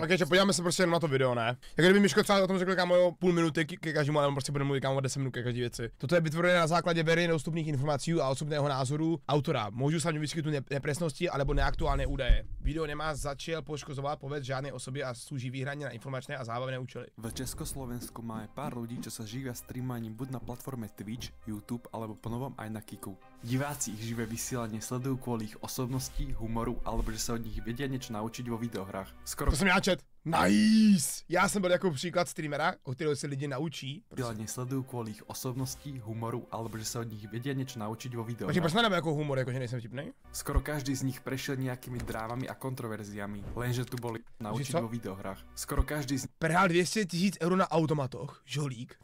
Takže podíváme se prostě jenom na to video, ne? Jak kdyby Miško třeba o tom řekl kámo půl minuty ke každému, ale on prostě bude mluvit kámo 10 minut ke každé věci. Toto je vytvořené na základě veřejně dostupných informací a osobného názoru autora. Můžu se vyskytnout nepresnosti alebo neaktuální údaje. Video nemá začal poškozovat povedz žádnej osobě a slúži výhradne na informačné a zábavné účely. V Československu máme pár ľudí, čo sa živia streamovaním buď na platforme Twitch, YouTube alebo po novom aj na Kiku. Diváci ich živé vysielanie sledujú kvôli ich osobností, humoru alebo že sa od nich vedia niečo naučiť vo videohrách. Skoro to jsem já čet. Nice! Já jsem byl jako příklad streamera, o kterého se lidi naučí. Vysielanie sledujú kvôli ich osobností, humoru alebo že sa od nich vedia niečo naučiť vo videohrách. Takže proč nedáme jako humor, jakože nejsem vtipnej? Skoro každý z nich prešiel nejakými drámami a kontroverziami, lenže tu boli naučiť vo videohrách. Skoro každý z nich prehrál 200 000 € na automatoch, žolík.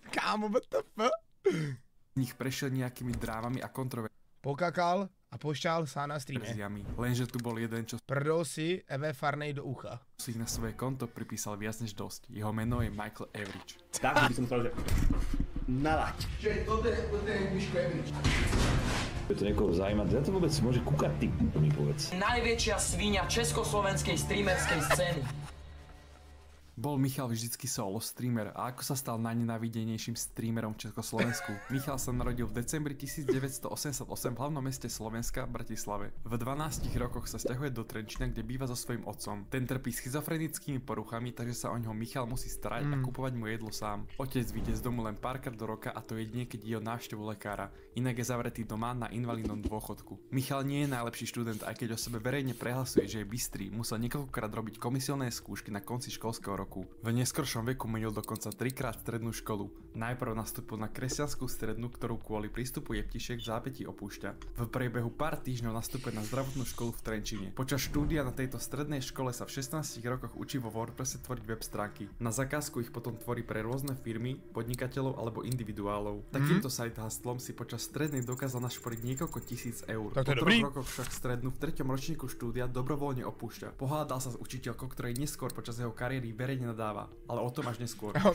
Kámo, WTF? nich prešiel nejakými drámami a kontroverziami. Pokakal a pošťal sa na streame. Lenže tu bol jeden, čo prdol si Eve Farnej do ucha. Si na svoje konto pripísal viac než dosť. Jeho meno je Michael Average. Tak by som povedal, že nalaď. Čiže toto je Miško Average. Je to niekoho zaujímať, za to vôbec môže kúkať, ty mi povedz. Najväčšia svíňa československej streamerskej scény. Bol Michal vždycky solo streamer a ako sa stal najnenávidenejším streamerom v Československu? Michal sa narodil v decembri 1988 v hlavnom meste Slovenska, Bratislave. V 12 rokoch sa sťahuje do Trenčína, kde býva so svojím otcom. Ten trpí schizofrenickými poruchami, takže sa o ňoho Michal musí starať a kupovať mu jedlo sám. Otec vyjde z domu len párkrát do roka a to jedine, keď ide o návštevu lekára. Inak je zavretý doma na invalidnom dôchodku. Michal nie je najlepší študent, aj keď o sebe verejne prehlasuje, že je bystrý, musel niekoľkokrát robiť komisionné skúšky na konci školského roku. V neskoršom veku menil dokonca 3-krát strednú školu. Najprv nastúpil na kresťanskú strednú, ktorú kvôli prístupu jeptišiek v zápätí opúšťa. V priebehu pár týždňov nastúpil na zdravotnú školu v Trenčine. Počas štúdia na tejto strednej škole sa v 16 rokoch učí vo WordPresse tvoriť web stránky. Na zakázku ich potom tvorí pre rôzne firmy, podnikateľov alebo individuálov. Takýmto side hustlom si počas strednej dokázal našporiť niekoľko tisíc eur. Po 3 rokoch však strednú v 3. ročníku štúdia dobrovoľne opúšťa. Pohádal sa s učiteľkou, ktorej neskôr počas jeho kariéry verejne nadáva, ale o tom až neskôr. No,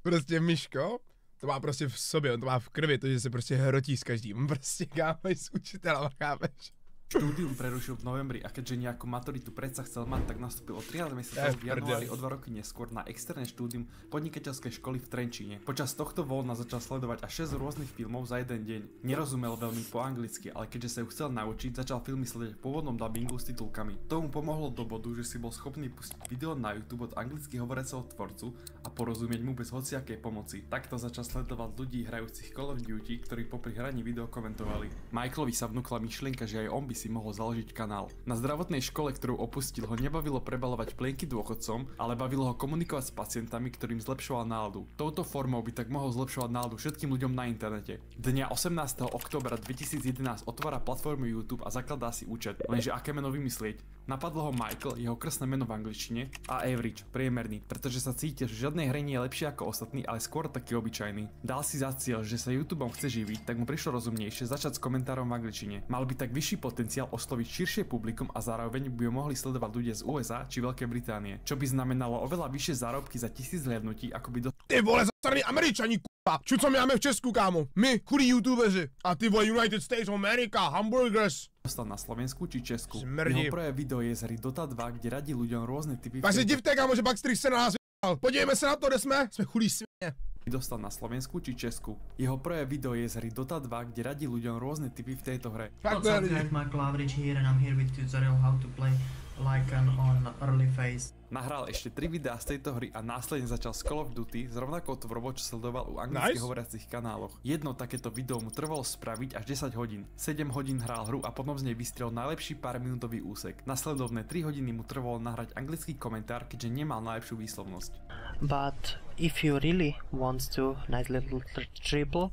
prostě Miško, to má prostě v sobě, on to má v krvi, to, že se prostě hrotí s každým, prostě kámej s učitelem, chápeš? Štúdium prerušil v novembri a keďže nejakú maturitu predsa chcel mať, tak nastúpil o 13 mesiacov v januári o 2 roky neskôr na externé štúdium podnikateľskej školy v Trenčíne. Počas tohto voľna začal sledovať až 6 rôznych filmov za jeden deň. Nerozumel veľmi po anglicky, ale keďže sa ju chcel naučiť, začal filmy sledovať v pôvodnom dubbingu s titulkami. Tomu pomohlo do bodu, že si bol schopný pustiť video na YouTube od anglicky hovoriaceho tvorcu a porozumieť mu bez hociakej pomoci. Takto začal sledovať ľudí hrajúcich Call of Duty, ktorí popri hraní video komentovali. Michaelovi sa vnúkla myšlienka, že aj on by si mohol založiť kanál. Na zdravotnej škole, ktorú opustil, ho nebavilo prebalovať plienky dôchodcom, ale bavilo ho komunikovať s pacientami, ktorým zlepšoval náladu. Touto formou by tak mohol zlepšovať náladu všetkým ľuďom na internete. Dňa 18. októbra 2011 otvára platformu YouTube a zakladá si účet. Lenže aké meno vymyslieť? Napadlo ho Michael, jeho krstné meno v angličtine, a Average, priemerný, pretože sa cítil, že žiadnej hre nie je lepšie ako ostatní, ale skôr taký obyčajný. Dal si za cieľ, že sa YouTubeom chce živiť, tak mu prišlo rozumnejšie začať s komentárom v angličtine. Mal by tak vyšší potenciál osloviť širšie publikum a zároveň by ho mohli sledovať ľudia z USA či Veľkej Británie, čo by znamenalo oveľa vyššie zárobky za 1000 zhliadnutí, ako by Ty vole, zasraný Američani, k***a! Čo my máme v Česku, kámo? My, chudí youtubeři. A ty vole United States of America, hamburgers. dostal na Slovensku či Česku. Smrdí. Jeho prvé video je z hry Dota 2, kde radí ľuďom rôzne typy. Tak si divte, kámo, že Backstreet se na nás vyjel. Podívejme se na to, kde jsme. Jsme chudí svině. Dostal na Slovensku či Česku. Jeho prvé video je z hry Dota 2, kde radí ľuďom rôzne typy v tejto hre. What's up guys, Michael Average here and I'm here with tutorial how to play Lycan on early phase. Nahral ešte 3 videá z tejto hry a následne začal s Call of Duty s rovnakou tvorbou, čo sledoval u anglicky hovoriacich kanáloch. Jedno takéto video mu trvalo spraviť až 10 hodín. 7 hodín hral hru a potom z nej vystrel najlepší pár minútový úsek. Nasledovné 3 hodiny mu trvalo nahrať anglický komentár, keďže nemal najlepšiu výslovnosť. But if you really want to nice little triple,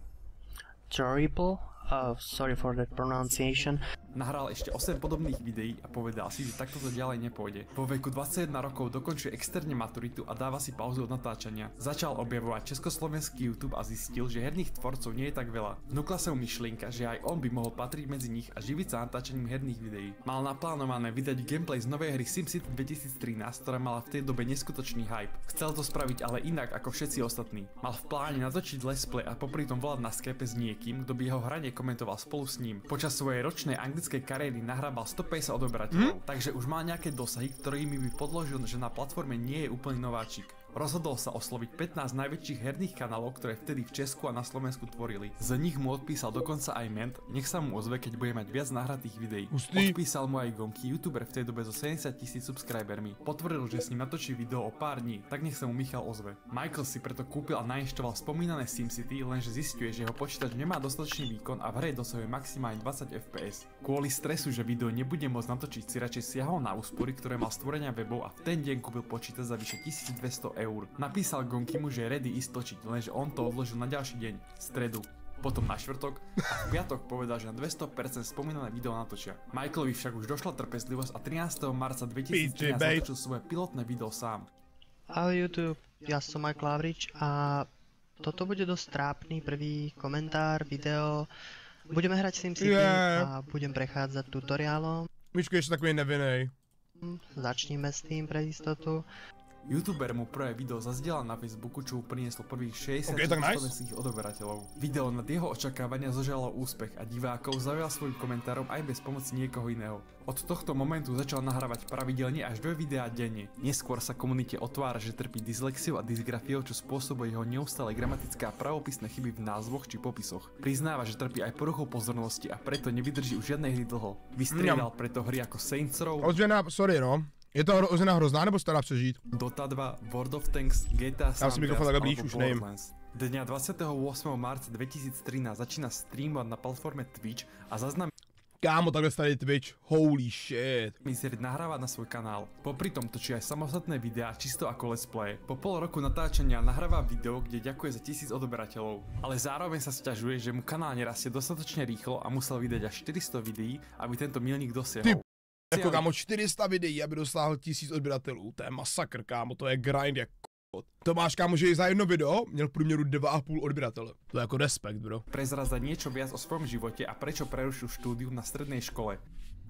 sorry for that pronunciation. Nahral ešte 8 podobných videí a povedal si, že takto to ďalej nepôjde. Vo veku 21 rokov dokončuje externe maturitu a dáva si pauzu od natáčania. Začal objavovať československý YouTube a zistil, že herných tvorcov nie je tak veľa. Vnúkla sa mu myšlienka, že aj on by mohol patriť medzi nich a živiť sa natáčaním herných videí. Mal naplánované vydať gameplay z novej hry SimCity 2013, ktorá mala v tej dobe neskutočný hype. Chcel to spraviť ale inak ako všetci ostatní. Mal v pláne natočiť let's play a popri tom volať na Skype s niekým, kto by jeho hranie komentoval spolu s ním. Počas svojej ročnej informatickej kariéry nahrával 150 odoberateľov, takže už mal nejaké dosahy, ktorými by podložil, že na platforme nie je úplný nováčik. Rozhodol sa osloviť 15 najväčších herných kanálov, ktoré vtedy v Česku a na Slovensku tvorili. Z nich mu odpísal dokonca aj Ment, nech sa mu ozve, keď bude mať viac nahratých videí. Odpísal mu aj Gonky, youtuber v tej dobe so 70 000 subscribermi. Potvrdil, že s ním natočí video o pár dní, tak nech sa mu Michal ozve. Michael si preto kúpil a nainštoval spomínané SimCity, lenže zisťuje, že jeho počítač nemá dostatočný výkon a v hre dosahuje maximálne 20 fps. Kvôli stresu, že video nebude môcť natočiť, si radšej siahol na úspory, ktoré mal stvorenia webov a v ten deň kúpil počítač za vyše 1200 eur. Napísal Gonkimu, že je ready ísť točiť, lenže on to odložil na ďalší deň, stredu, potom na štvrtok a v piatok povedal, že na 200% spomínané video natočia. Michaelovi však už došla trpezlivosť a 13. marca 2013 natočil svoje pilotné video sám. Ahoj YouTube, ja som Michael Lavrič a toto bude dosť trápny prvý komentár, video. Budeme hrať SimCity a budem prechádzať tutoriálom. Miško je ešte takový nevinnej. Začníme s tým pre istotu. YouTuber mu prvé video zazdielal na Facebooku, čo mu prinieslo prvých 60 slovenských odoberateľov. Video nad jeho očakávania zožalo úspech a divákov zaujal svojim komentárom aj bez pomoci niekoho iného. Od tohto momentu začal nahrávať pravidelne až 2 videá denne. Neskôr sa komunite otvára, že trpí dyslexiou a dysgrafiou, čo spôsobuje jeho neustále gramatické a pravopisné chyby v názvoch či popisoch. Priznáva, že trpí aj poruchou pozornosti a preto nevydrží už žiadnej hry dlho. Vystriedal preto hry ako Saints Row, Je to ozena hrozná, nebo stará přežít? Dota 2, World of Tanks, GTA San Andreas alebo Borderlands. Dňa 28. marca 2013 začína streamovať na platforme Twitch a Kámo, takhle starý Twitch, holy shit. nahráva na svoj kanál. Popri tom točí aj samostatné videá čisto ako let's play. Po pol roku natáčania nahráva video, kde ďakuje za 1000 odoberateľov. Ale zároveň sa sťažuje, že mu kanál nerastie dostatočne rýchlo a musel vydať až 400 videí, aby tento milník dosiahol. Jako kámo, 400 videí, aby dosáhl 1000 odběratelů, to je masakr, kámo, to je grind jak k***. To máš, kámo, že za jedno video měl v průměru 2,5 odběratele. To je jako respekt, bro. Prezrazať niečo viac o svojom živote a prečo prerušil štúdium na strednej škole.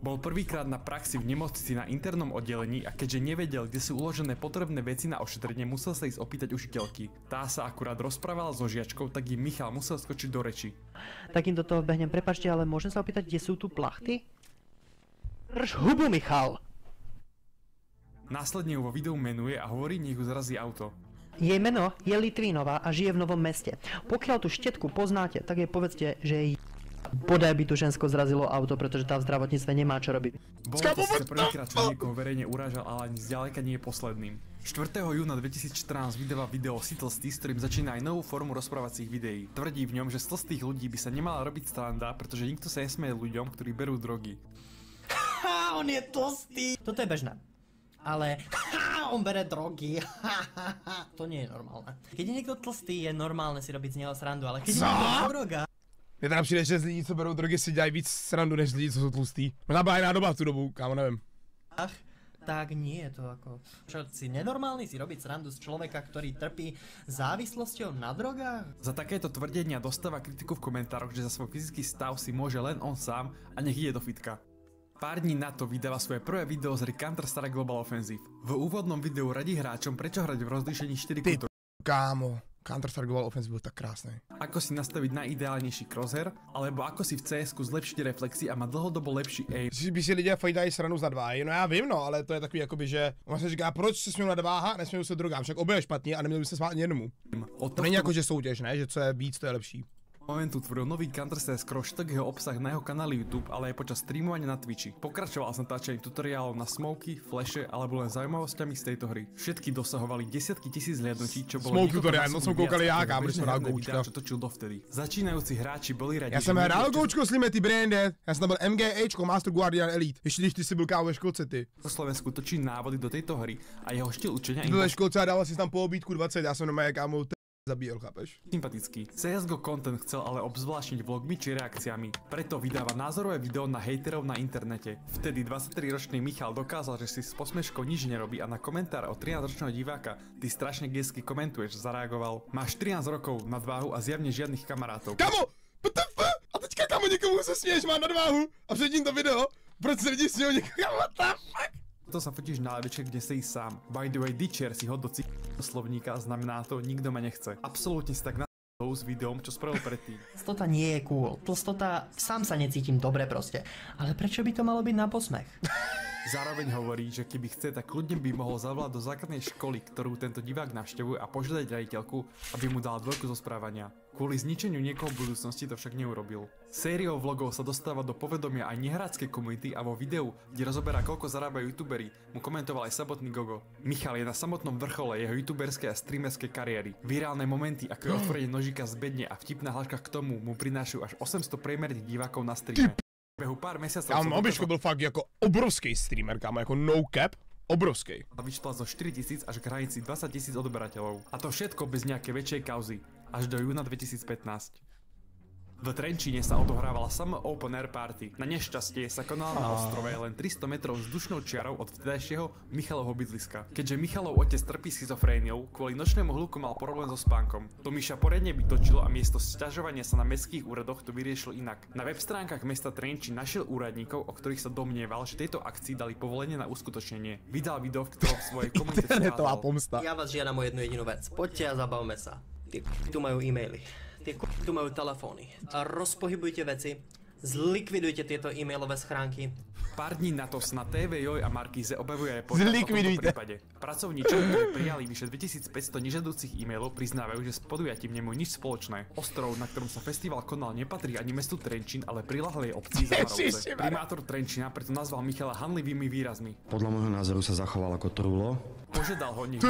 Bol prvýkrát na praxi v nemocnici na internom oddelení a keďže nevedel, kde sú uložené potrebné veci na ošetrenie, musel sa ísť opýtať učiteľky. Tá sa akurát rozprávala so žiačkou, tak im Michal musel skočiť do reči. Tak im do toho behnem, prepáčte, ale môžem sa opýtať, kde sú tu plachty? Drž hubu, Michal! Následne ju vo videu menuje a hovorí, nech ju zrazí auto. Jej meno je Litvínová a žije v Novom Meste. Pokiaľ tú štetku poznáte, tak jej povedzte, že jej bodaj by tu žensko zrazilo auto, pretože tá v zdravotníctve nemá čo robiť. Bolo to sice prvýkrát, čo niekoho verejne urážal, ale ani zďaleka nie je posledným. 4. júna 2014 vydáva video Sitlstý, s ktorým začína aj novú formu rozprávacích videí. Tvrdí v ňom, že z tlstých ľudí by sa nemala robiť sranda, pretože nikto sa nesmeje ľuďom, ktorí berú drogy. On je tlstý. Toto je bežné. Ale on bere drogy. To nie je normálne. Keď je niekto tlstý, je normálne si robiť z neho srandu, ale keď je niekto na droga... Mně teda přijde, že z lidí, co berou drogy, si dělají víc srandu, než z lidí, co jsou tlustý. Možná byla jiná doba v tu dobu, kámo, nevím. Ach, tak nie je to ako... Čo, si nenormálny si robiť srandu z človeka, ktorý trpí závislosťou na drogách? Za takéto tvrdenia dostáva kritiku v komentároch, že za svoj fyzický stav si môže len on sám a nech ide do fitka. Pár dní na to vydáva svoje prvé video z hry Counter-Strike Global Offensive. V úvodnom videu radí hráčom, prečo hrať v rozlíšení 4x. Kámo, Counter-Strike Global Offensive byl tak krásný. Ako si nastaviť najideálnejší crosshair, alebo ako si v CS-ku zlepšiť reflexy a mať dlhodobo lepší aim. By si lidé fajdají sranu z nadváhy, no já vím, no, ale to je takový jakoby, že on se říká, proč se směl nadváha, nesměl se drogám, však obě je špatně a neměl by se smát ani jednomu. To není jako, že soutěž, ne, že co je víc, to je lepší. Momentu tvoril nový Counter-Strike Cross, tak jeho obsah na jeho kanáli YouTube, ale aj počas streamovania na Twitchi. Pokračoval s natáčaním tutoriálov na smoky, flashe alebo len zaujímavosťami z tejto hry. Všetky dosahovali desiatky tisíc zhliadnutí, čo bolo smoke tutoriál, no som koukal ja, kámo, že som hral Goučka. Čo točil dovtedy. Začínajúci hráči boli radi. Já jsem hrál Goučko s Limity Branded, já jsem tam byl MGAčko, Master Guardian Elite, ještě když ty si byl kámo ve školce ty. Po Slovensku točí návody do tejto hry a jeho štýl učenia Byl ve školce a dával si tam po obídku 20, já jsem normálně kámo zabíjel, chápeš? Sympatický. CSGO content chcel ale obzvláštniť vlogmi či reakciami, preto vydáva názorové video na hejterov na internete. Vtedy 23-ročný Michal dokázal, že si s posmeškou nič nerobí a na komentár od 13-ročného diváka "Ty strašne gesky komentuješ" zareagoval: "Máš 13 rokov, nadváhu a zjavne žiadnych kamarátov." Kamo! PTF! A teďka kamo někomu se směješ, má nadváhu a předtím to video, proč se lidi smějou někomu, what the fuck? To sa fotíš na lavičke, kde sedí sám. By the way, Ditcher si ho do slovníka, znamená to nikto ma nechce. Absolútne si tak s videom, čo spravil predtým. Tlstota nie je cool. Tlstota, sám sa necítim dobre proste. Ale prečo by to malo byť na posmech? Zároveň hovorí, že keby chce, tak kľudne by mohol zavolať do základnej školy, ktorú tento divák navštevuje a požiadať riaditeľku, aby mu dala 2 zo správania. Kvôli zničeniu niekoho v budúcnosti to však neurobil. Sériou vlogov sa dostáva do povedomia aj nehráckej komunity a vo videu, kde rozoberá koľko zarábajú youtuberi, mu komentoval aj samotný Gogo. Michal je na samotnom vrchole jeho youtuberskej a streamerskej kariéry. Virálne momenty, ako je otvorenie nožíka z bedne a vtipná hláška k tomu, mu prinášajú až 800 priemerných divákov na streame. Behu pár mesiacov... Kámo, Obiško byl fakt jako obrovský streamer, kámo, jako no cap, obrovský. A vyšla zo 4000 až k hranici 20 000 odberateľov. A to všetko bez nejakej väčšej kauzy. Až do júna 2015. V Trenčíne sa odohrávala sama open air party. Na nešťastie sa konala na ostrove len 300 metrov vzdušnou čiarou od vtedajšieho Michalovho bydliska. Keďže Michalov otec trpí schizofréniou, kvôli nočnému hluku mal problém so spánkom. To Miša poriadne vytočilo a miesto sťažovania sa na mestských úradoch to vyriešil inak. Na web stránkach mesta Trenčín našiel úradníkov, o ktorých sa domnieval, že tejto akcii dali povolenie na uskutočnenie. Vydal video, v ktorom v svojej komunite Internetová pomsta. Ja vás žiadam o jednu jedinú vec. Poďte a zabavme sa. Tí tu majú e-maily. Tí tu majú telefóny. A rozpohybujte veci. Zlikvidujte tieto e-mailové schránky. Pár dní na to na TV Joj a Markíze objavuje aj podcast o tomto prípade. Pracovníci, ktorí prijali vyše 2500 nežiaducich e-mailov, priznávajú, že s podujatím nemajú nič spoločné. Ostrov, na ktorom sa festival konal, nepatrí ani mestu Trenčín, ale priľahlej obci Zamarovce. Primátor Trenčína preto nazval Michala hanlivými výrazmi. Podľa môjho názoru sa zachoval ako trulo. Požiadal ho nech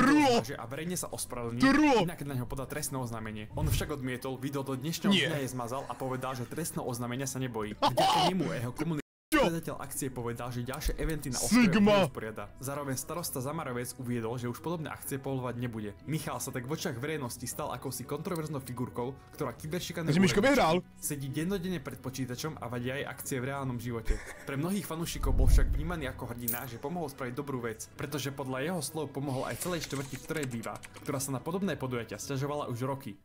a verejne sa ospravedlní, inak na ňo podá trestné oznámenie. On však odmietol, video do dnešného dňa je zmazal a povedal, že trestné oznámenia sa nebojí. Vďaka nemu a jeho komunikačný riaditeľ akcie povedal, že ďalšie eventy na ostrove usporiada. Zároveň starosta Zamarovec uviedol, že už podobné akcie povoľovať nebude. Michal sa tak v očiach verejnosti stal akousi kontroverznou figurkou, ktorá kyberšikane sedí dennodenne pred počítačom a vadia aj akcie v reálnom živote. Pre mnohých fanúšikov bol však vnímaný ako hrdina, že pomohol spraviť dobrú vec, pretože podľa jeho slov pomohol aj celej štvrti, v ktorej býva, ktorá sa na podobné podujatia sťažovala už roky.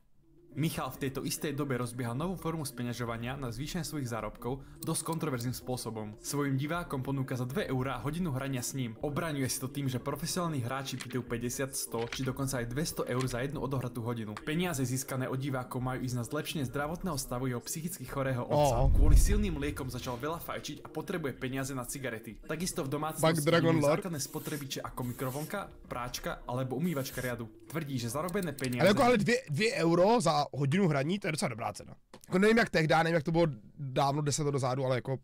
Michal v tejto istej dobe rozbieha novú formu speňažovania na zvýšenie svojich zárobkov dosť kontroverzným spôsobom. Svojim divákom ponúka za 2 eurá hodinu hrania s ním. Obraňuje si to tým, že profesionálni hráči pýtajú 50, 100 či dokonca aj 200 eur za jednu odohratú hodinu. Peniaze získané od divákov majú ísť na zlepšenie zdravotného stavu jeho psychicky chorého otca. Kvôli silným liekom začal veľa fajčiť a potrebuje peniaze na cigarety. Takisto v domácnosti majú základné spotrebiče ako mikrovlnka, práčka alebo umývačka riadu. Tvrdí, že zarobené peniaze. Ale 2 euro za hodinu hraní, to je docela dobrá cena. Jako nevím jak tehdy, nevím jak to bylo dávno 10 let dozadu, ale jako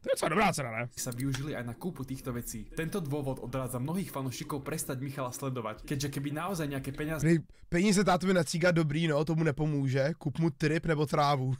to je docela dobrá cena, ne? Sa využili aj na kúpu týchto vecí. Tento dôvod odrádza mnohých fanúšikov prestať Michala sledovať, keďže keby naozaj nejaké peniaze... Peníze tátovi na cíga dobrý, no, tomu nepomůže, kup mu trip nebo trávu.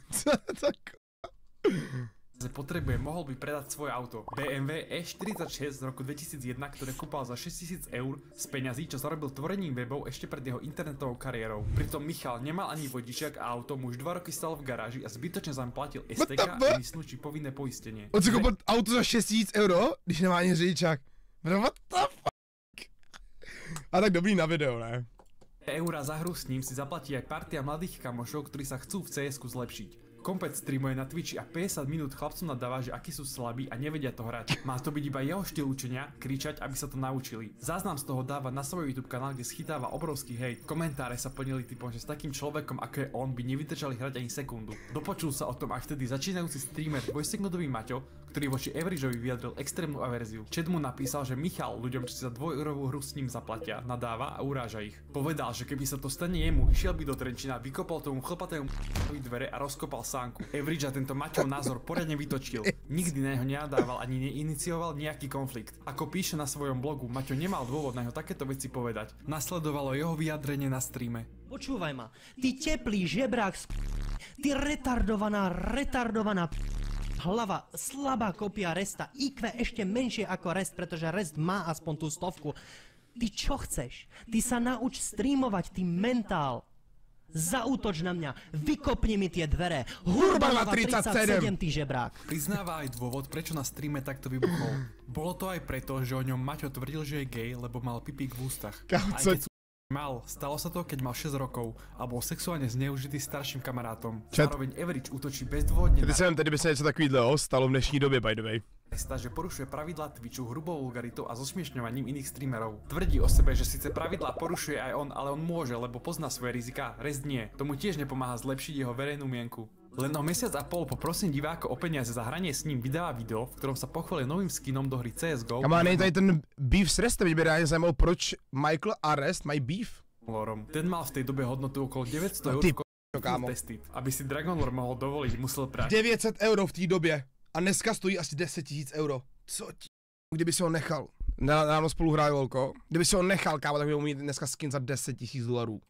potrebuje, mohol by predať svoje auto. BMW E46 z roku 2001, ktoré kúpal za 6000 eur z peňazí, čo zarobil tvorením webov ešte pred jeho internetovou kariérou. Pritom Michal nemal ani vodičiak a auto mu už 2 roky stalo v garáži a zbytočne zaň platil STK a emisnú či povinné poistenie. On si kúpil auto za 6000 euro, když nemá ani řidičák. What the fuck? A tak dobrý na video, ne? Eura za hru s ním si zaplatí aj partia mladých kamošov, ktorí sa chcú v CS-ku zlepšiť. Kompet streamuje na Twitchi a 50 minút chlapcom nadáva, že akí sú slabí a nevedia to hrať. Má to byť iba jeho štýl učenia, kričať, aby sa to naučili. Záznam z toho dáva na svoj YouTube kanál, kde schytáva obrovský hejt. Komentáre sa plnili typom, že s takým človekom ako je on by nevydržali hrať ani sekundu. Dopočul sa o tom až vtedy začínajúci streamer dvojsekundový Maťo, ktorý voči Averageovi vyjadril extrémnu averziu. Chat mu napísal, že Michal ľuďom, čo si za 2-eurovú hru s ním zaplatia, nadáva a uráža ich. Povedal, že keby sa to stane jemu, išiel by do Trenčína, vykopal tomu chlpatému dvere a rozkopal sánku. Average a tento Maťov názor poriadne vytočil. Nikdy na neho nenadával ani neinicioval nejaký konflikt. Ako píše na svojom blogu, Maťo nemal dôvod na neho takéto veci povedať. Nasledovalo jeho vyjadrenie na streame. Počúvaj ma, ty teplý žebrák, ty retardovaná hlava, slabá kopia Resta, IQ ešte menšie ako Rest, pretože Rest má aspoň tú 100. Ty čo chceš? Ty sa nauč streamovať, ty mentál. Zaútoč na mňa, vykopni mi tie dvere. Hurbanova 37, ty žebrák. Priznáva aj dôvod, prečo na streame takto vybuchol. Bolo to aj preto, že o ňom Maťo tvrdil, že je gay, lebo mal pipík v ústach. Stalo sa to, keď mal 6 rokov a bol sexuálne zneužitý starším kamarátom. Zároveň Average útočí bezdôvodne. Tedy by se něco takového stalo v dnešní době, by the way. že porušuje pravidlá Twitchu hrubou vulgaritou a zosmiešňovaním iných streamerov. Tvrdí o sebe, že síce pravidlá porušuje aj on, ale on môže, lebo pozná svoje rizika, rest nie. Tomu tiež nepomáha zlepšiť jeho verejnú mienku. Len o mesiac a pol poprosím divákov o peniaze za hranie s ním vydáva video, v ktorom sa pochválil novým skinom do hry CSGO. Kama, nej tady ten beef s Restem, mě rád zajímalo, proč Michael a Rest mají beef. Ten mal v tej dobe hodnotu okolo 900 eur v testy. Aby si Dragon Lore mohol dovoliť, musel prať 900 euro v té době. A dneska stojí asi 10 000 euro. Co ti? Kdyby si ho nechal. Ráno spolu hráli lolko. Kdyby si ho nechal, kámo, tak by mít dneska skin za 10 000 dolarů.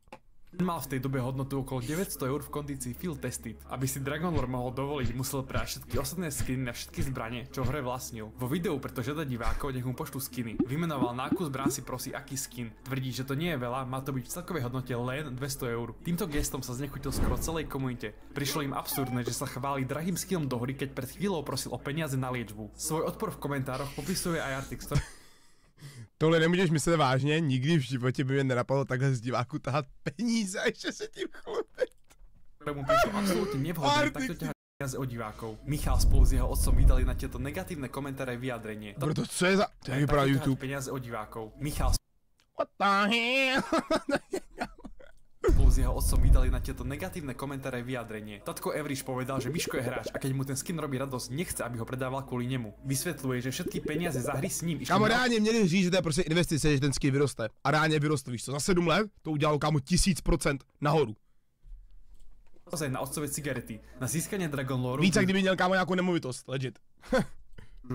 Mal v tej dobe hodnotu okolo 900 eur v kondícii Field Tested. Aby si Dragon Lore mohol dovoliť, musel prať všetky ostatné skiny na všetky zbrane, čo v hre vlastnil. Vo videu preto žiada divákov, nech mu pošlú skiny. Vymenoval na akú zbraň si prosí aký skin. Tvrdí, že to nie je veľa, má to byť v celkovej hodnote len 200 eur. Týmto gestom sa znechutil skoro celej komunite. Prišlo im absurdné, že sa chváli drahým skinom do hry, keď pred chvíľou prosil o peniaze na liečbu. Svoj odpor v komentároch popisuje aj Artix. Tohle nemůžeš myslet vážně, nikdy v životě by mě nenapadlo takhle z diváku tahat peníze a ještě se tím chlubit. Mu prišlo absolútne nevhodné takto ťahať peniaze od divákov. Michal spolu s jeho otcom vydali na tieto negatívne komentáre vyjadrenie. Proto co je za... To je vypadá YouTube. Peniaze od divákov. Michal What the hell? spolu s jeho otcom vydali na tieto negatívne komentáre vyjadrenie. Tatko Evriš povedal, že Miško je hráč a keď mu ten skin robí radosť, nechce, aby ho predával kvôli nemu. Vysvetľuje, že všetky peniaze za hry s ním išli. Kámo, reálně měli říct, že to je prostě investice, že ten skin vyroste. A reálně vyroste, víš co, za 7 let to udělalo kámo 1000% nahoru. Na otcové cigarety, na získanie Dragon Lore. Víc, jak kdyby měl kámo nějakou nemovitost, legit.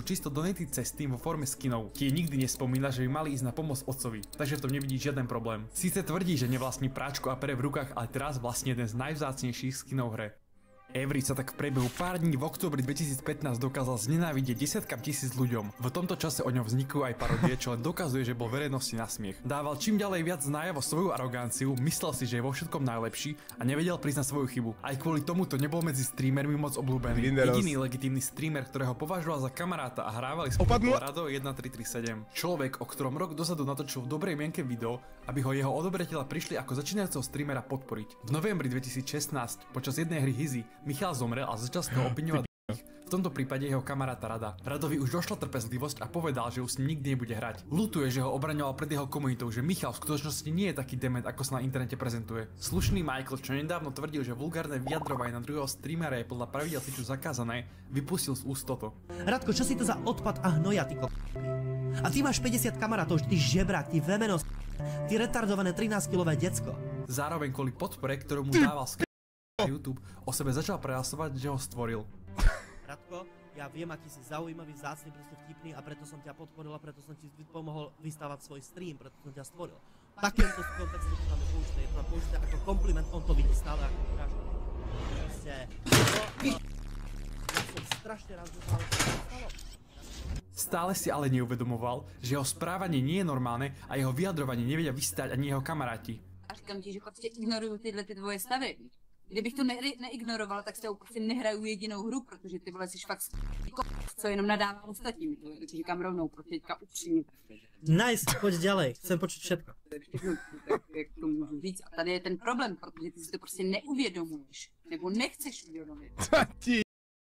Čisto donated cez Steam vo forme skinov. Tie nikdy nespomína, že by mali ísť na pomoc otcovi, takže v tom nevidí žiaden problém. Síce tvrdí, že nevlastní práčku a pere v rukách, ale teraz vlastne jeden z najvzácnejších skinov v hre. Avery sa tak v priebehu pár dní v októbri 2015 dokázal znenávidieť desiatkam tisíc ľuďom. V tomto čase o ňom vznikujú aj parodie, čo len dokazuje, že bol verejnosti na smiech. Dával čím ďalej viac najavo svoju aroganciu, myslel si, že je vo všetkom najlepší a nevedel priznať svoju chybu. Aj kvôli tomuto nebol medzi streamermi moc obľúbený. Jediný legitímny streamer, ktorého považoval za kamaráta a hrávali spolu, Rado 1337. Človek, o ktorom rok dozadu natočil v dobrej mienke video, aby ho jeho odoberatelia prišli ako začínajúceho streamera podporiť. V novembri 2016 počas jednej hry Hizy Michal zomrel a začal sa ho obviňovať. V tomto prípade jeho kamaráta Rada. Radovi už došla trpezlivosť a povedal, že už s ním nikdy nebude hrať. Ľutuje, že ho obraňoval pred jeho komunitou, že Michal v skutočnosti nie je taký dement, ako sa na internete prezentuje. Slušný Michael, čo nedávno tvrdil, že vulgárne vyjadrovanie na druhého streamera je podľa pravidel Twitchu zakázané, vypustil z úst toto. Radko, čo si to za odpad a hnoja, ty A ty máš 50 kamarátov, ty žebrák, ty vemenos, ty retardované 13-kilové decko. Zároveň kvôli podpore, ktorú mu dával YouTube, o sebe začal prehlasovať, že ho stvoril. Radko, ja viem, aký si zaujímavý, vzácny, proste vtipný a preto som ťa podporil a preto som ti pomohol vystávať svoj stream, preto som ťa stvoril. V takémto kontexte to tam je použité, je to tam použité ako kompliment, on to vidí stále ako urážku. Proste, ja som strašne rád, že sa stalo. Stále si ale neuvedomoval, že jeho správanie nie je normálne a jeho vyjadrovanie nevedia vystať ani jeho kamaráti. A říkám ti, že prostě ignoruju tyhle ty tvoje stavy. Kdybych to neignorovala, tak s tebou prostě nehraju jedinou hru, protože ty vole jsi fakt co jenom nadává ostatním. To ti říkám rovnou, protože teďka upřímně. Nice, poď ďalej, chcem počuť všetko. Jak to můžu říct? A tady je ten problém, protože ty si to prostě neuvědomuješ. Nebo nechceš uvědomit.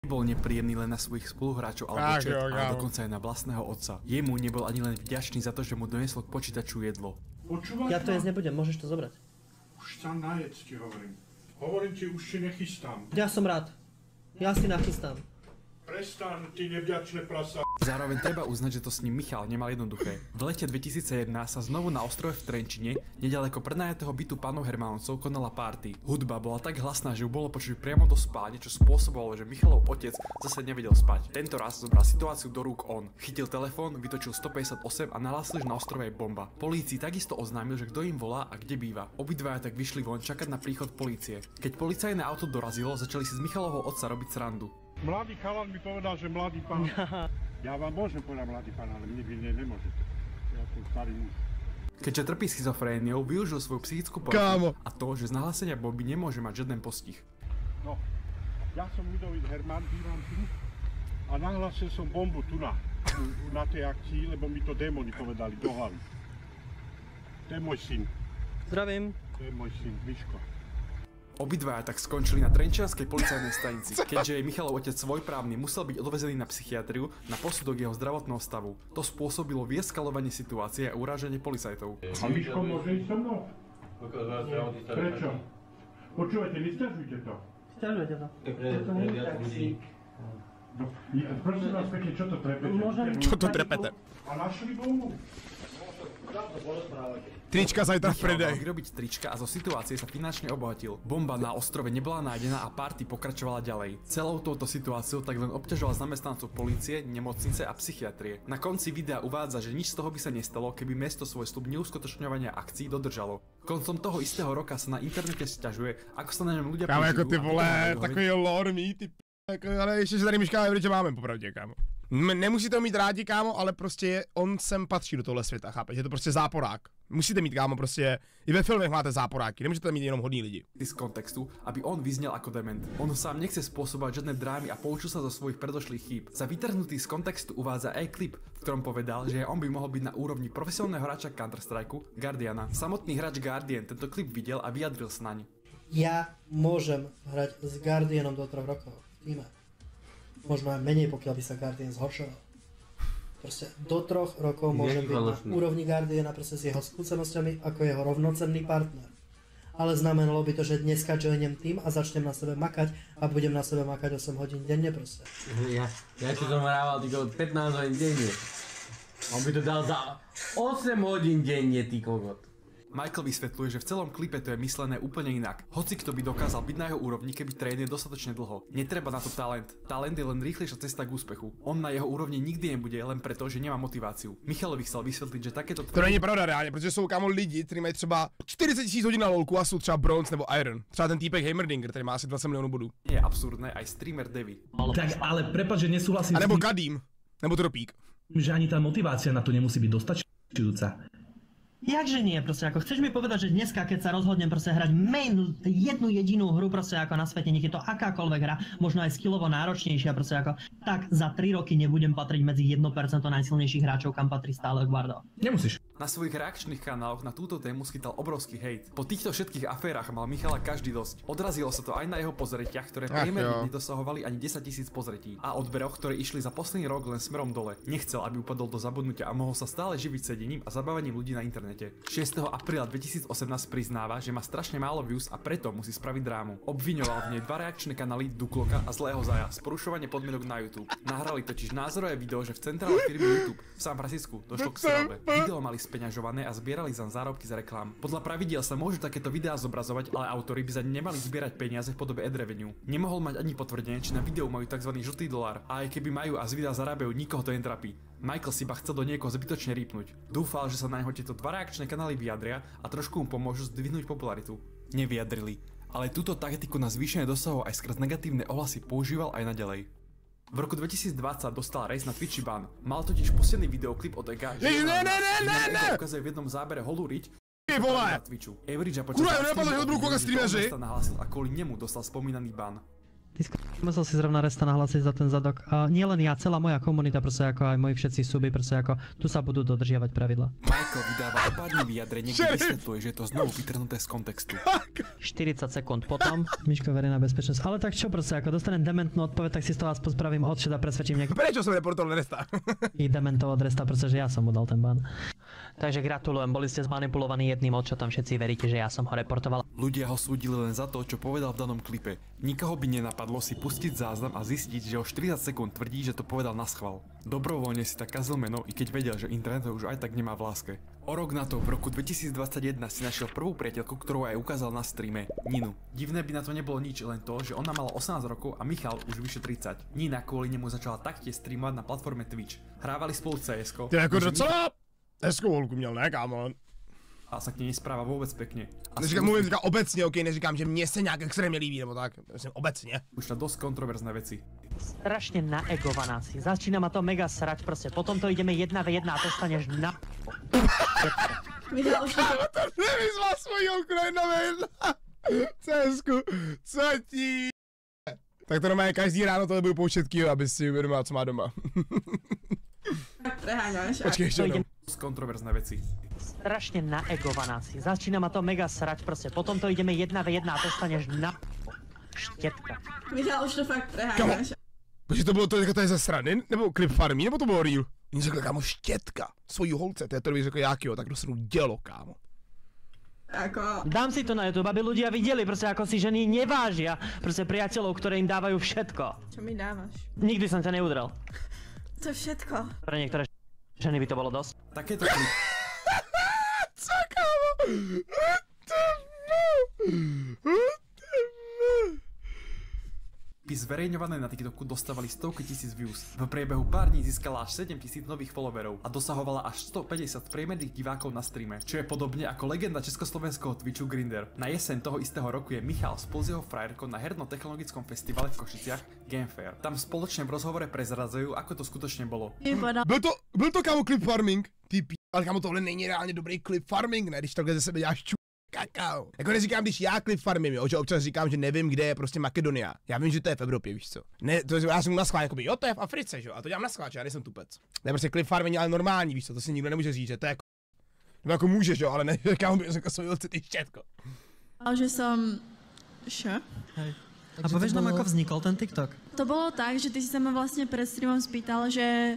Nebol nepríjemný len na svojich spoluhráčov alebo chat, ale dokonca aj na vlastného otca. Jemu nebol ani len vďačný za to, že mu doneslo k počítaču jedlo. Ja to jesť nebudem, môžeš to zobrať. Už sa najedz, ti hovorím. Hovorím ti, už si nechystám. Ja som rád. Ja si nachystám. Prestan, ty nevďačné prasa. Zároveň treba uznať, že to s ním Michal nemal jednoduché. V lete 2001 sa znovu na ostrove v Trenčine, nedaleko prenajatého bytu pánov Hermanovcov, konala party. Hudba bola tak hlasná, že ju bolo počuť priamo do spálne, čo spôsobovalo, že Michalov otec zase nevedel spať. Tento raz zobral situáciu do rúk on. Chytil telefón, vytočil 158 a nahlásil, že na ostrove je bomba. Polícii takisto oznámil, že kto im volá a kde býva. Obidvaja tak vyšli von čakať na príchod polície. Keď policajné auto dorazilo, začali si z Michalovho otca robiť srandu. Mladý chalan mi povedal, že mladý pán. Ja vám môžem povedať mladý pán, ale mne vy nemôžete. Ja som starý muž. Keďže trpí schizofréniou, využil svoju psychickú poruchu a to, že z nahlásenia bomby nemôže mať žiaden postih. No, ja som Ludovít Herman, bývam tu a nahlásil som bombu tu na tej akcii, lebo mi to démoni povedali do hlavy. To je môj syn. Zdravím. To je môj syn, Miško. Obidvaja tak skončili na trenčianskej policajnej stanici, keďže jej Michalov otec svojprávny musel byť odvezený na psychiatriu na posudok jeho zdravotného stavu. To spôsobilo vyeskalovanie situácie a urážanie policajtov. A Miško môže ísť so mnou? Prečo? Počúvajte, nesťažujte to. Sťažujete to. To nie je taxík. Prosím vás pekne, čo to trepete? Čo to trepete? A našli bombu? Trička zajtra v predaj. Michal mal vyrobiť trička a zo situácie sa finančne obohatil. Bomba na ostrove nebola nájdená a party pokračovala ďalej. Celou touto situáciou tak len obťažoval zamestnancov polície, nemocnice a psychiatrie. Na konci videa uvádza, že nič z toho by sa nestalo, keby mesto svoj sľub neuskutočňovania akcií dodržalo. Koncom toho istého roka sa na internete sťažuje, ako sa na ňom ľudia kámo, ako ty vole, takový lore ty ale ještě, že tady Miška Evriče máme popravdě, kámo. Nemusíte ho mít rádi, kámo, ale prostě on sem patří do tohle světa, chápeš? Je to prostě záporák. Musíte mít, kámo, prostě i ve filmech máte záporáky, nemůžete mít jenom hodní lidi. Z kontextu, aby on vyznel ako dement. On sám nechce spôsobovať žiadne drámy a poučil sa zo svojich predošlých chýb. Za vytrhnutý z kontextu uvádza aj klip, v ktorom povedal, že on by mohol byť na úrovni profesionálneho hráča Counter-Strike Guardiana. Samotný hráč Guardian tento klip videl a vyjadril sa naň. Ja môžem hrať s Guardianom do 3 rokov v týme. Možno aj menej, pokiaľ by sa Guardian zhoršoval. Proste do 3 rokov môžem byť na úrovni Guardiana proste s jeho skúsenosťami ako jeho rovnocenný partner. Ale znamenalo by to, že dneska joinem tým a začnem na sebe makať a budem na sebe makať 8 hodín denne proste. Ja si som hrával týko 15 hodín denne. On by to dal za 8 hodín denne, ty kokot. Michael vysvetľuje, že v celom klipe to je myslené úplne inak. Hoci kto by dokázal byť na jeho úrovni, keby trénuje dostatočne dlho. Netreba na to talent. Talent je len rýchlejšia cesta k úspechu. On na jeho úrovni nikdy nebude len preto, že nemá motiváciu. Michalovi chcel vysvetliť, že takéto To není pravda reálně, protože jsou kámo lidi, kteří mají třeba 40 000 hodin na lolku a jsou třeba bronze nebo iron. Třeba ten týpek Heimerdinger, který má asi 20 milionů bodů. Je absurdné aj streamer Devi. Tak ale prepáč, že nesúhlasím. A nebo Kadim, nebo Tropík. Že ani tá motivácia na to nemusí byť dostačujúca. Jakže nie, proste ako chceš mi povedať, že dneska, keď sa rozhodnem proste hrať jednu jedinú hru proste ako na svete, nech je to akákoľvek hra, možno aj skillovo náročnejšia proste ako, tak za 3 roky nebudem patriť medzi 1% najsilnejších hráčov, kam patrí stále Guardo. Nemusíš. Na svojich reakčných kanáloch na túto tému skytal obrovský hejt. Po týchto všetkých aférach mal Michala každý dosť. Odrazilo sa to aj na jeho pozretiach, ktoré priemerne nedosahovali ani 10 000 pozretí. A odberoch, ktoré išli za posledný rok len smerom dole. Nechcel, aby upadol do zabudnutia a mohol sa stále živiť sedením a zabávaním ľudí na internete. 6. apríla 2018 priznáva, že má strašne málo views a preto musí spraviť drámu. Obviňoval v nej 2 reakčné kanály Dukloka a Zlého Zaja z porušovania podmienok na YouTube. Nahrali totiž názorové video, že v centrále firmy YouTube v San Francisku došlo k strelbe. Video mali speňažované a zbierali za zárobky za reklám. Podľa pravidiel sa môžu takéto videá zobrazovať, ale autori by za ne nemali zbierať peniaze v podobe ad revenue. Nemohol mať ani potvrdenie, či na videu majú tzv. Žltý dolár, a aj keby majú a z videa zarábajú, nikoho to netrapí. Michael si iba chcel do niekoho zbytočne rýpnuť. Dúfal, že sa na neho tieto 2 reakčné kanály vyjadria a trošku mu pomôžu zdvihnúť popularitu. Nevyjadrili, ale túto taktiku na zvýšenie dosahov aj skrz negatívne ohlasy používal aj naďalej. V roku 2020 dostal Raze na Twitchi ban. Mal totiž pustený videoklip od Ega, že ukazuje v jednom zábere holú riť na Twitchu. Average počas streamu nahlásil a kvôli nemu dostal spomínaný ban. Musel si zrovna Resta nahlásiť za ten zadok. Nielen ja, celá moja komunita, proste ako aj moji všetci suby, proste ako tu sa budú dodržiavať pravidla. Michael vydáva opádne vyjadrenie, kde vysvetľuje, že je to znovu vytrhnuté z kontextu. 40 sekúnd potom. Miško, verejná bezpečnosť. Ale tak čo proste, ako dostanem dementnú odpoveď, tak si z toho aspoň spravím odšet a presvedčím nejaký... Prečo som reportoval Resta? I dementov od Resta, proste, že ja som mu dal ten ban. Takže gratulujem, boli ste zmanipulovaní jedným odčetom, všetci veríte, že ja som ho reportoval. Ľudia ho súdili len za to, čo povedal v danom klipe. Nikoho by nenapadlo si pustiť záznam a zistiť, že o 40 sekúnd tvrdí, že to povedal naschvál. Dobrovoľne si tak kazil meno, i keď vedel, že internet už aj tak nemá v láske. O rok na to, v roku 2021 si našiel prvú priateľku, ktorú aj ukázal na streame, Ninu. Divné by na to nebolo nič, len to, že ona mala 18 rokov a Michal už vyše 30. Nina kvôli nemu začala taktiež streamovať na platforme Twitch. Hrávali spolu CS-ko. Ty ako docela hezkou holku měl, ne kámo? A sa k nej nespráva vôbec pekne. Mluvím obecně, ok, neříkám, že mně se nějak extrémně líbí, nebo tak, myslím obecně. Už na dosť kontroverzné veci. Strašne naegovaná si, začína ma to mega srať, proste, potom to ideme 1v1 a dostaneš na... To nevyzval svojí holku na 1v1. Cesku, co ti? Tak to normálně každý ráno tohle budu pouštět Kio, aby si uvědomila, co má doma. preháňaš. Počkej, ešte jednou. Z kontroverzné veci. Strašne naegovaná si. Začína ma to mega srať proste. Potom to ideme 1v1 a dostaneš na... Štětka. Michal, už to fakt preháňaš. Počkej, to bylo to, jako to je ze strany? Nebo klip farmy? Nebo to bylo real? Oni řekl, kámo, štětka. Svojí holce, to je to, kdyby řekl Jákyho, tak dostanu dělo, kámo. Ako... Dám si to na YouTube, aby ľudia videli, proste ako si ženy nevážia, proste priateľov, ktoré im dávajú všetko. Čo mi dávaš? Nikdy som ťa neudrel. To je všetko. Pre niektoré ženy by to bolo dosť. Takéto klip. Co, kámo? Zverejňované na TikToku dostávali stovky tisíc views. V priebehu pár dní získala až 7000 nových followerov a dosahovala až 150 priemerných divákov na streame, čo je podobne ako legenda československého Twitchu Grindr. Na jeseň toho istého roku je Michal spolu s jeho frajerkou na herno-technologickom festivale v Košiciach Game Fair. Tam spoločne v rozhovore prezradzajú, ako to skutočne bolo. Byl to kámo clip farming, ty ale kámo tohle není reálně dobrý clip farming, ne, když takhle ze sebe děláš kakao. Jako neříkám, když já klip farmím, jo, že občas říkám, že nevím, kde je prostě Makedonia. Já vím, že to je v Evropě, víš co. Ne, to já jsem na schvál, jakoby, jo, to je v Africe, že jo, a to dělám na schvál, já nejsem tupec. To je prostě klip farming, ale normální, víš co, to si nikdo nemůže říct, že to je jako, nebo jako můžeš, jo, ale ne, kámo, bych řekl svojou ty štětko. Ale že som... Čo? Hej. A povieš nám, ako vznikol ten TikTok? To bolo tak, že ty si sa ma vlastne pred streamom spýtal, že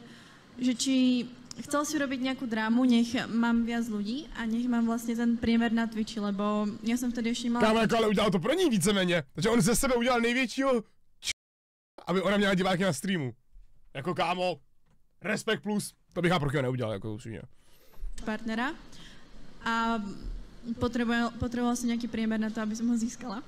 či chcel si robiť nejakú drámu, nech mám viac ľudí a nech mám vlastne ten priemer na Twitchi, lebo ja som vtedy ešte mala... Kámo, ale udělal to pro ní víceméně, takže on ze sebe udělal největšího aby ona měla diváky na streamu. Jako kámo, respekt plus, to bych já pro neudělal, jako upřímně. Partnera a potreboval som nejaký priemer na to, aby som ho získala.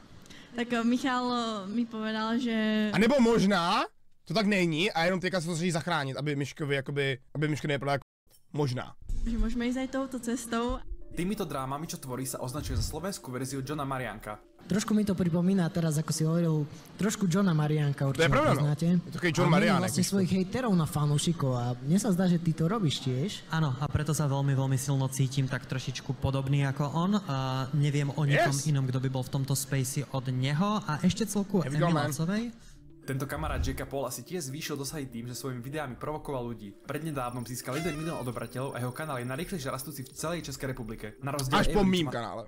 Tak Michal mi povedal, že... A nebo možná, to tak není a jenom teďka se to snaží zachránit, aby Miškovi jakoby, aby Miško nevypadal jako možná. Že môžeme ísť aj touto cestou. Týmito drámami, čo tvorí, sa označuje za slovenskú verziu Johna Marianka. Trošku mi to pripomína teraz, ako si hovoril, trošku Johna Marianka, určite poznáte. To je John Marianek. Vlastne svojich hejterov na fanúšikov a mne sa zdá, že ty to robíš tiež. Áno, a preto sa veľmi, veľmi silno cítim tak trošičku podobný ako on. A neviem o nikom inom, kto by bol v tomto spacey od neho a ešte celku Emilacovej. Tento kamarát Jacka Paula si tiež zvýšil dosahy tým, že svojimi videami provokoval ľudí. Prednedávnom získal 1 milión odobrateľov a jeho kanál je najrýchlejšie rastúci v celej Českej republike. Na rozdiel až po mým kanále.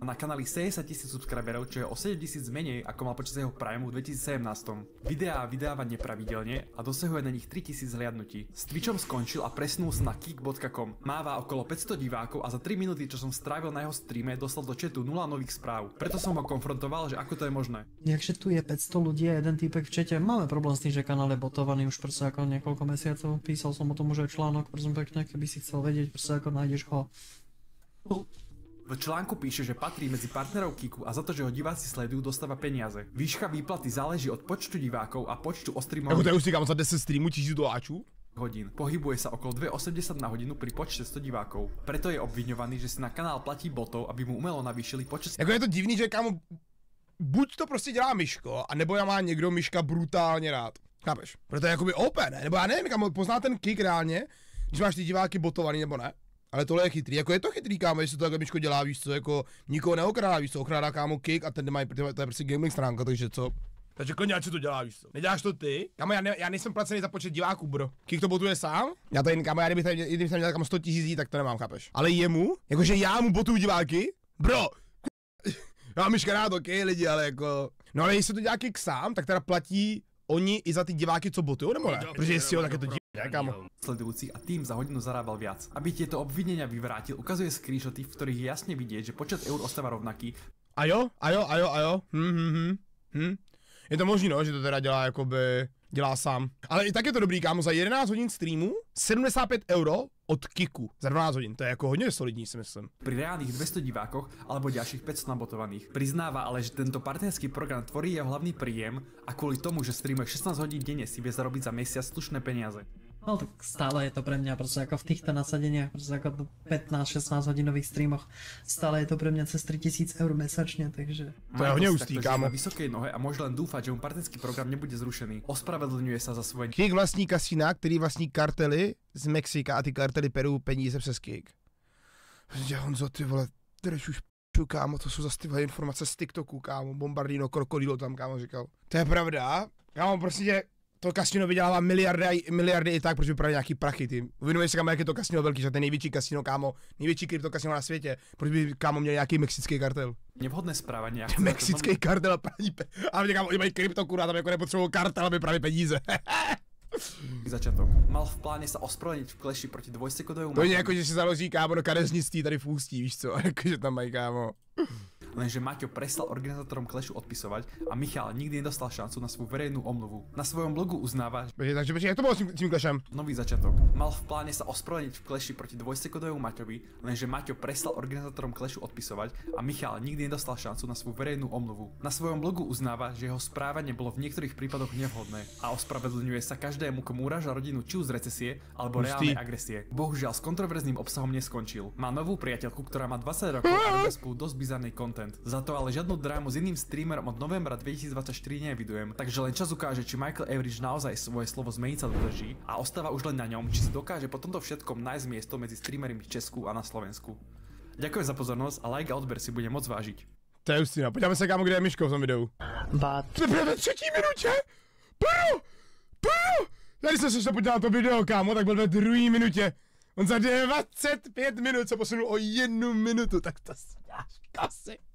Na kanáli 70 000 subscriberov, čo je o 7 000 menej ako mal počas jeho primu v 2017. Videá vydáva nepravidelne a dosahuje na nich 3000 zhliadnutí. S Twitchom skončil a presunul sa na kick.com. Máva okolo 500 divákov a za 3 minúty, čo som strávil na jeho streame, dostal do chatu 0 nových správ. Preto som ho konfrontoval, že ako to je možné. Jakže tu je 500 ľudí a jeden týpek v chate, máme problém s tým, že kanál je botovaný už proste ako niekoľko mesiacov. Písal som o tom už aj článok, prosím pekne, keby si chcel vedieť, proste ako nájdeš ho. V článku píše, že patrí medzi partnerov Kiku a za to, že ho diváci sledujú, dostáva peniaze. Výška výplaty záleží od počtu divákov a počtu ostreamovaných. Jako to je už říkám, za 10 streamů 1000 doláčů? Hodín. Pohybuje sa okolo 2,80 na hodinu pri počte 100 divákov. Preto je obviňovaný, že si na kanál platí botov, aby mu umelo navýšili počet. Jako je to divný, že kámo, buď to prostě dělá Miško, anebo já má někdo Miška brutálně rád. Chápeš? Proto je jakoby open, ne? Nebo já nevím, kámo, pozná ten kick reálně, když máš ty diváky botovaný nebo ne? Ale tohle je chytrý, jako je to chytrý, kámo, jestli to takhle Miško dělá, víš co, jako nikoho neokrádá, víš co, okrádá kámo kick a ten nemají, to je prostě gambling stránka, takže co? Takže klidně ať si to dělá, víš co. Neděláš to ty? Kámo, já nejsem placený za počet diváků, bro. Kick to botuje sám? Já tady, kámo, kdybych tam měl kámo 100 000 lidí, tak to nemám, chápeš? Ale jemu, jakože já mu botuju diváky? Bro! Já mám Miška rád, okej, lidi, ale jako... No ale jestli to dělá kick sám, tak teda platí oni i za ty diváky, co botujou, nebo ne? Protože jestli jo, tak je to divné, kámo. Sledujúcich a tým za hodinu zarábal viac. Aby tieto obvinenia vyvrátil, ukazuje screenshoty, v ktorých je jasne vidieť, že počet eur ostáva rovnaký. A jo. Je to možný, no, že to teda dělá jakoby, dělá sám. Ale i tak je to dobrý, kámo, za 11 hodin streamu 75 € od Kiku za 12 hodin, to je jako hodně solidní, si myslím. Pri reálnych 200 divákoch alebo ďalších 500 nabotovaných. Priznáva ale, že tento partnerský program tvorí jeho hlavný príjem a kvôli tomu, že streamuje 16 hodín denne, si vie zarobiť za mesiac slušné peniaze. No tak stále je to pre mňa proste ako v týchto nasadeniach, proste ako 15-16 hodinových streamoch, stále je to pre mňa cez 3000 € mesačne, takže... To je hodne ústý, kámo. Na vysokej nohe a môže len dúfať, že mu partnerský program nebude zrušený. Ospravedlňuje sa za svoje... Kick vlastní kasína, který vlastní kartely z Mexika a ty kartely perou peníze přes Kick. Prostě Honzo, ty vole, drž už p***u, kámo, to jsou zase ty informace z TikToku, kámo, Bombardino, Krokodilo tam, kámo, říkal. To je pravda, kámo, prostě To kasino vydělává miliardy i tak, protože vypadají nějaký prachy, ty. Uvědomuješ si, kámo, jak je to kasino velký, že to je největší kasino, kámo, největší kryptokasino na světě. Proč by, kámo, měl nějaký mexický kartel? Nevhodné správanie. Mexický kartel a praví ale kámo, oni mají krypto, kurva, tam jako nepotřebují kartel, aby praví peníze. Začiatok. Mal v pláne sa ospravedlniť v kleši proti dvojsekundovému. To je jako, že si založí, kámo, do kadeřnictví tady v Ústí, víš co, jakože tam mají, kámo. Lenže Maťo prestal organizátorom klešu odpisovať a Michal nikdy nedostal šancu na svoju verejnú omluvu. Na svojom blogu uznáva, takže jak to bolo s tým klešem? Nový začiatok. Mal v pláne sa ospravedlniť v kleši proti dvojsekundovému Maťovi, lenže Maťo prestal organizátorom klešu odpisovať a Michal nikdy nedostal šancu na svoju verejnú omluvu. Na svojom blogu uznáva, že jeho správanie bolo v niektorých prípadoch nevhodné a ospravedlňuje sa každému, komu uráža rodinu či už z recesie alebo reálnej agresie. Bohužiaľ s kontroverzným obsahom neskončil. Má novú priateľku, ktorá má 20 rokov a robia spolu dosť bizarný content. Za to ale žiadnu drámu s iným streamerom od novembra 2024 nevidujem, takže len čas ukáže, či Michael Average naozaj svoje slovo zmeniť sa dodrží a ostáva už len na ňom, či si dokáže po tomto všetkom nájsť miesto medzi streamermi v Česku a na Slovensku. Ďakujem za pozornosť a like a odber si budem moc vážiť. To je Justina, podíváme se, kámo, kde je Miško v tom videu. Jsme ve 3. minutě? Tady jsem se podíval na to video, kámo, tak byl ve 2. minutě. On za 25 minut se posunul o 1 minutu, tak to si dáš kasy.